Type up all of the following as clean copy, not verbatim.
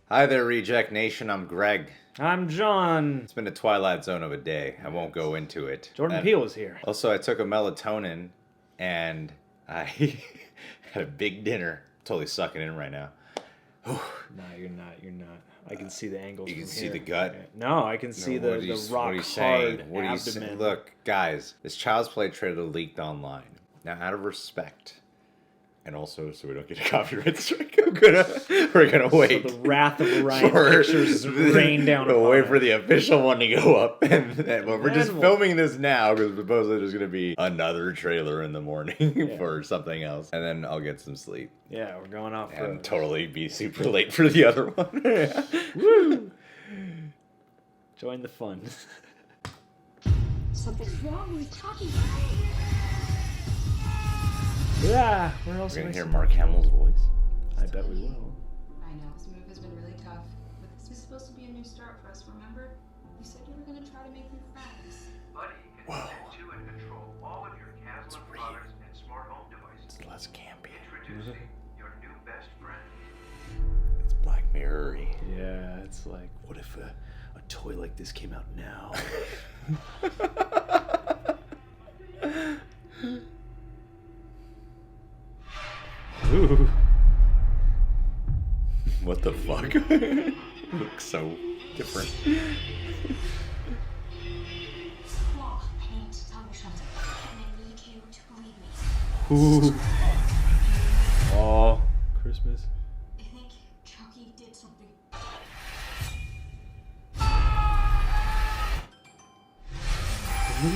Hi there, Reject Nation. I'm Greg. I'm John. It's been a twilight zone of a day. I won't go into it. Jordan Peele is here. Also, I took a melatonin and I had a big dinner. Totally sucking in right now. No, you're not. I can see the angles. You can from see here. the gut. No, I can see the rock hard abdomen. Look, guys, this Child's Play trailer leaked online. Now, out of respect, and also so we don't get a copyright strike, we're gonna wait. So the wrath of Orion Pictures rain down upon We'll wait us. for the official one to go up, and we're just filming this now because supposedly there's gonna be another trailer in the morning for something else, and then I'll get some sleep. Yeah, we're going off and totally be super late for the other one. Woo! Join the fun. Something's wrong with Chucky. Yeah, where else? We're gonna hear Mark Hamill's voice. I bet we will. I know, this move has been really tough, but this was supposed to be a new start for us, remember? You said you were gonna try to make new friends. Buddy can connect to and control all of your Castle products and smart home devices. It's less campy. Introducing your new best friend. It's Black Mirror-y. Yeah, it's like, what if a toy like this came out now? Ooh. What the fuck? Looks so different. Claw, I need to tell you something, and I need you to believe me. Ooh. Oh, Christmas. I think Chucky did something.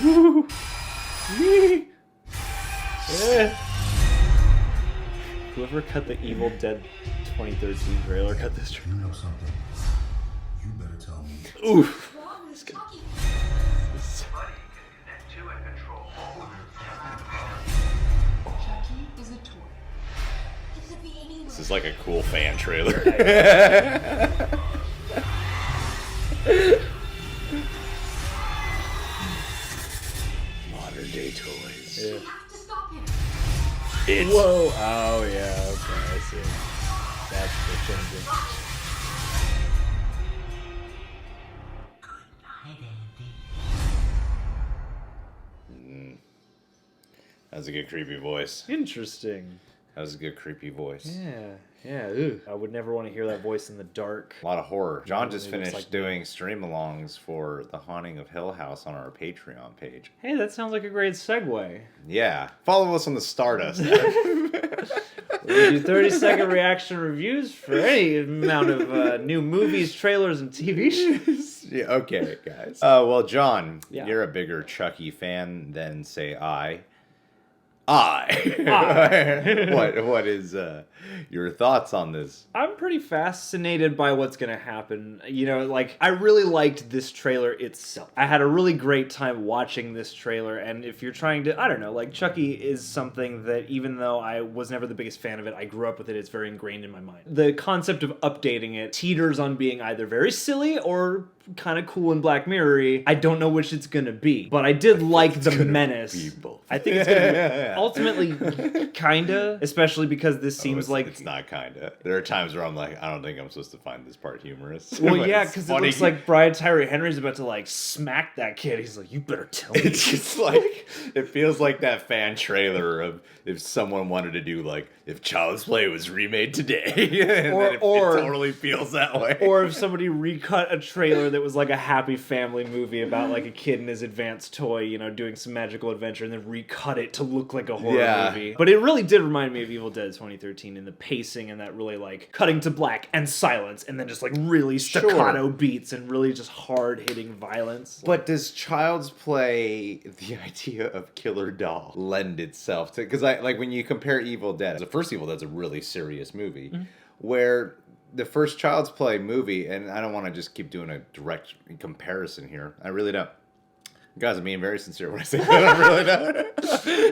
Ooh. Yee. Yeah. Whoever cut the Evil Dead 2013 trailer cut this trailer. You know something. You better tell me. Oof. What's wrong with Chucky? Buddy can connect to and control all of your Chucky is a toy. It could be anywhere. This is like a cool fan trailer. Modern day toys. Yeah. You have to stop him. Whoa. Oh, yeah. Okay, I see. That's the changing. That was a good creepy voice. Interesting. That was a good creepy voice. Yeah. Yeah. Ooh. I would never want to hear that voice in the dark. A lot of horror. John just It looks finished like doing stream-alongs for The Haunting of Hill House on our Patreon page. Hey, that sounds like a great segue. Yeah. Follow us on the Stardust. We do 30-second reaction reviews for any amount of new movies, trailers, and TV shows. Yeah, okay, guys. Well, John, Yeah. you're a bigger Chucky fan than, say, I. What is your thoughts on this? I'm pretty fascinated by what's going to happen. You know, like, I really liked this trailer itself. I had a really great time watching this trailer, and if you're trying to, I don't know, like, Chucky is something that even though I was never the biggest fan of it, I grew up with it, it's very ingrained in my mind. The concept of updating it teeters on being either very silly or kind of cool and Black Mirror-y. I don't know which it's going to be, but I did like the menace. Be both. I think it's going to be ultimately kinda, especially because this seems like it's not kinda. There are times where I'm like, I don't think I'm supposed to find this part humorous. well, But yeah, it's because it funny. looks like Brian Tyree Henry's about to like smack that kid. He's like, "You better tell me." It's just like, it feels like that fan trailer of if someone wanted to do like, if Child's Play was remade today. And then it totally feels that way. Or if somebody recut a trailer that was like a happy family movie about like a kid and his advanced toy, you know, doing some magical adventure, and then recut it to look like a horror movie. But it really did remind me of Evil Dead 2013 in the pacing and that really like cutting to black and silence and then just like really staccato beats and really just hard-hitting violence. But does Child's Play, the idea of killer doll, lend itself to? Because like when you compare Evil Dead, the first Evil Dead's a really serious movie, where the first Child's Play movie, and I don't want to just keep doing a direct comparison here. I really don't. Guys, I'm being very sincere when I say that. I really don't.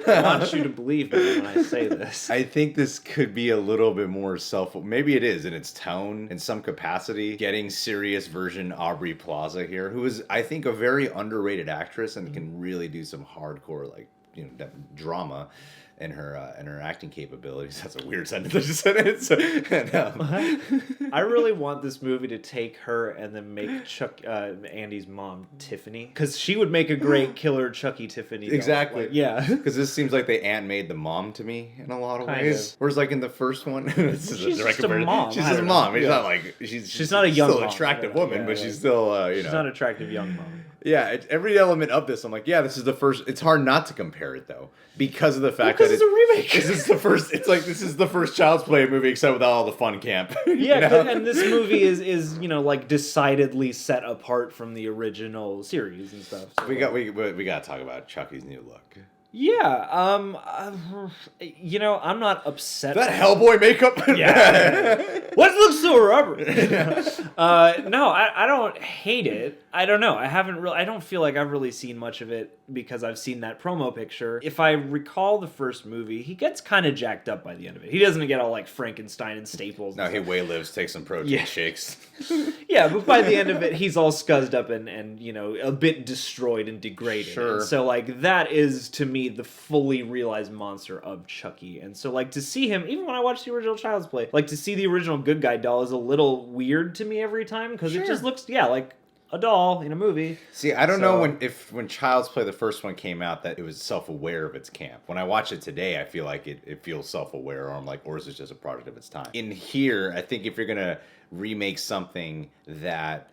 I want you to believe me when I say this. I think this could be a little bit more maybe it is in its tone, in some capacity. Getting serious version Aubrey Plaza here, who is, I think, a very underrated actress and can really do some hardcore, like, you know, drama. and her acting capabilities. That's a weird sentence I just said. It. So, and, I really want this movie to take her and then make Andy's mom Tiffany, because she would make a great killer Chucky Tiffany doll. Exactly. Like, yeah. Because this seems like they made the mom to me in a lot of Kind ways. of. Whereas like in the first one, this is She's direct just a comparison. mom. She's I just a don't mom. know. She's Yeah. not like she's not a young still mom. an attractive Yeah, woman, yeah, but yeah. she's still She's not an attractive young mom. Yeah, every element of this, I'm like, yeah, this is the first. It's hard not to compare it though, because of the fact Because that it's a remake. This is the first. It's like this is the first Child's Play movie, except without all the fun camp. Yeah, you know? and this movie is like decidedly set apart from the original series and stuff. So. we got to talk about Chucky's new look. Yeah, I'm not upset. That Hellboy makeup. Yeah. What looks so rubber? No, I don't hate it. I don't know. I don't feel like I've really seen much of it because I've seen that promo picture. If I recall the first movie, he gets kind of jacked up by the end of it. He doesn't get all like Frankenstein and Staples. No, he way lives, takes some protein shakes. Yeah, but by the end of it, he's all scuzzed up and a bit destroyed and degraded. Sure. And so like that is to me the fully realized monster of Chucky. And so like to see him, even when I watched the original Child's Play, like to see the original good guy doll is a little weird to me every time because it just looks like a doll in a movie. See, I don't know when Child's Play, the first one came out, that it was self-aware of its camp. When I watch it today, I feel like it feels self-aware, or I'm like, or is it just a product of its time? In here, I think if you're gonna remake something that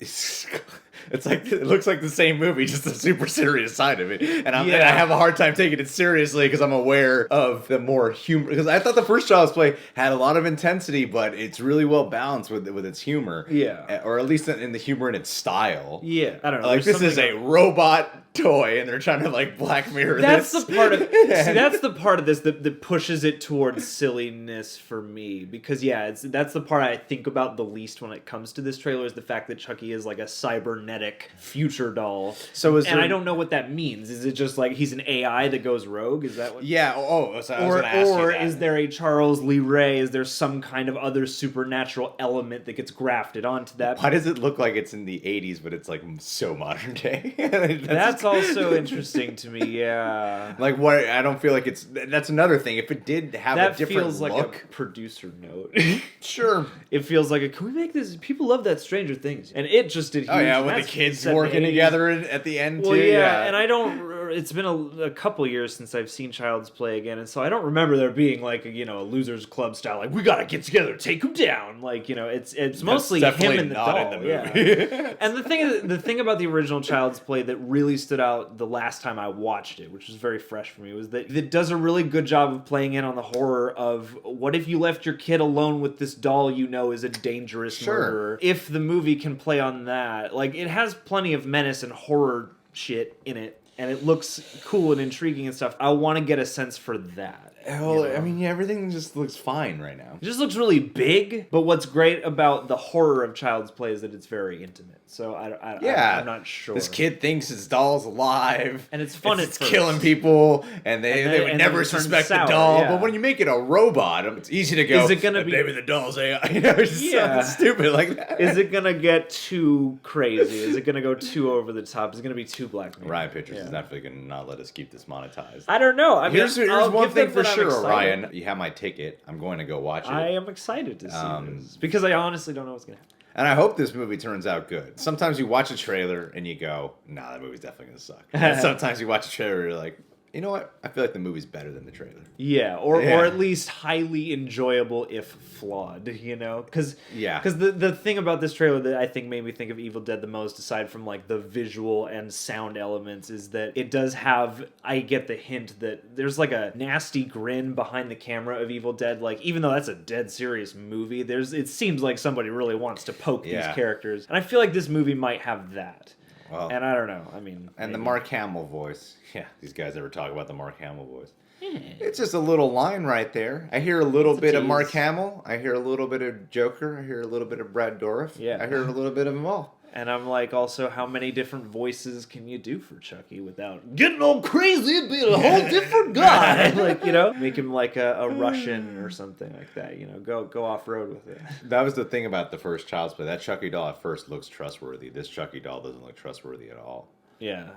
it's like it looks like the same movie, just the super serious side of it, and I have a hard time taking it seriously because I'm aware of the more humor. Because I thought the first Child's Play had a lot of intensity, but it's really well balanced with its humor. Yeah, or at least in the humor in its style. Yeah, I don't know. Like this is a robot toy, and they're trying to like Black Mirror. That's this. the part of that's the part of this that pushes it towards silliness for me, because that's the part I think about the least when it comes to this trailer, is the fact that Chucky is like a cybernetic future doll. So I don't know what that means. Is it just like he's an AI that goes rogue? Is that what? Yeah. So I was gonna ask you that. Is there a Charles Lee Ray? Is there some kind of other supernatural element that gets grafted onto that? Why does it look like it's in the 80s, but it's like so modern day? That's also interesting to me. Yeah. Like what? I don't feel like it's. That's another thing. If it did have a different feels like look, a producer note. Sure. It feels like can we make this? People love that Stranger Things, and it just did. Huge. Oh yeah, with the kids working together at the end well, too. Yeah, and I don't. It's been a couple years since I've seen Child's Play again, and so I don't remember there being like a losers club style, like we gotta get together, take him down. Like it's mostly him and the doll. In the movie. Yeah. And the thing about the original Child's Play that really stood out the last time I watched it, which was very fresh for me, was that it does a really good job of playing in on the horror of what if you left your kid alone with this doll is a dangerous murderer. If the movie can play on that, like it has plenty of menace and horror shit in it, and it looks cool and intriguing and stuff. I want to get a sense for that. Well, I mean, everything just looks fine right now. It just looks really big, but what's great about the horror of Child's Play is that it's very intimate. So I'm not sure. This kid thinks his doll's alive, and it's fun. It's killing people, and they would never suspect the doll. Yeah. But when you make it a robot, it's easy to go. Is it gonna be maybe the doll's AI? It's just stupid like that. Is it gonna get too crazy? Is it gonna go too over the top? Is it gonna be too Black Mirror? Ryan Pictures is definitely gonna not let us keep this monetized. I don't know. I mean, here's one thing for sure, Ryan. You have my ticket. I'm going to go watch it. I am excited to see this because I honestly don't know what's gonna happen. And I hope this movie turns out good. Sometimes you watch a trailer and you go, nah, that movie's definitely going to suck. And sometimes you watch a trailer and you're like, you know what? I feel like the movie's better than the trailer. Yeah, or at least highly enjoyable if flawed, Because the thing about this trailer that I think made me think of Evil Dead the most, aside from like the visual and sound elements, is that it does have, I get the hint that there's like a nasty grin behind the camera of Evil Dead. Like, even though that's a dead serious movie, it seems like somebody really wants to poke these characters. And I feel like this movie might have that. Well, and I don't know. I mean, and the Mark Hamill voice. Yeah, these guys ever talk about the Mark Hamill voice? Yeah. It's just a little line right there. I hear a little bit of Mark Hamill. I hear a little bit of Joker. I hear a little bit of Brad Dourif. Yeah. I hear a little bit of them all. And I'm like, also, how many different voices can you do for Chucky without getting all crazy and being a whole different guy? Like, make him like a Russian or something like that. Go off road with it. That was the thing about the first Child's Play. That Chucky doll at first looks trustworthy. This Chucky doll doesn't look trustworthy at all. Yeah.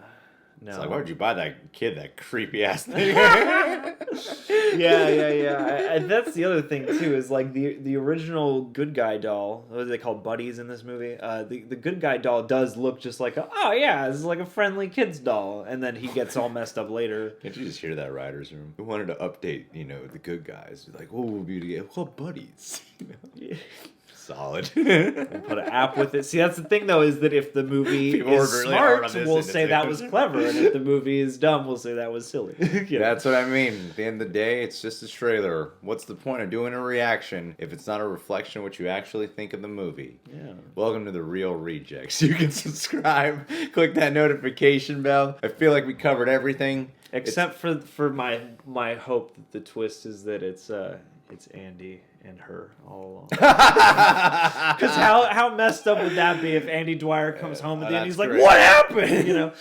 No. It's like, why would you buy that kid that creepy ass thing? Yeah. That's the other thing too. Is like the original good guy doll. What are they called? Buddies in this movie. The good guy doll does look just like this is like a friendly kid's doll, and then he gets all messed up later. Can't you just hear that writer's room? We wanted to update, the good guys. Like, what will we do? Well, buddies. Yeah. Solid. We'll put an app with it. See, that's the thing though, is that if the movie People is worked really hard smart, on this, we'll and say it's that like- was clever, and if the movie is dumb, we'll say that was silly. You know? That's what I mean. At the end of the day, it's just a trailer. What's the point of doing a reaction if it's not a reflection of what you actually think of the movie? Yeah. Welcome to the Real Rejects. You can subscribe, click that notification bell. I feel like we covered everything. Except for my hope that the twist is that it's Andy and her all along. Because how messed up would that be if Andy Dwyer comes home at the end and he's that's like, great. "What happened?"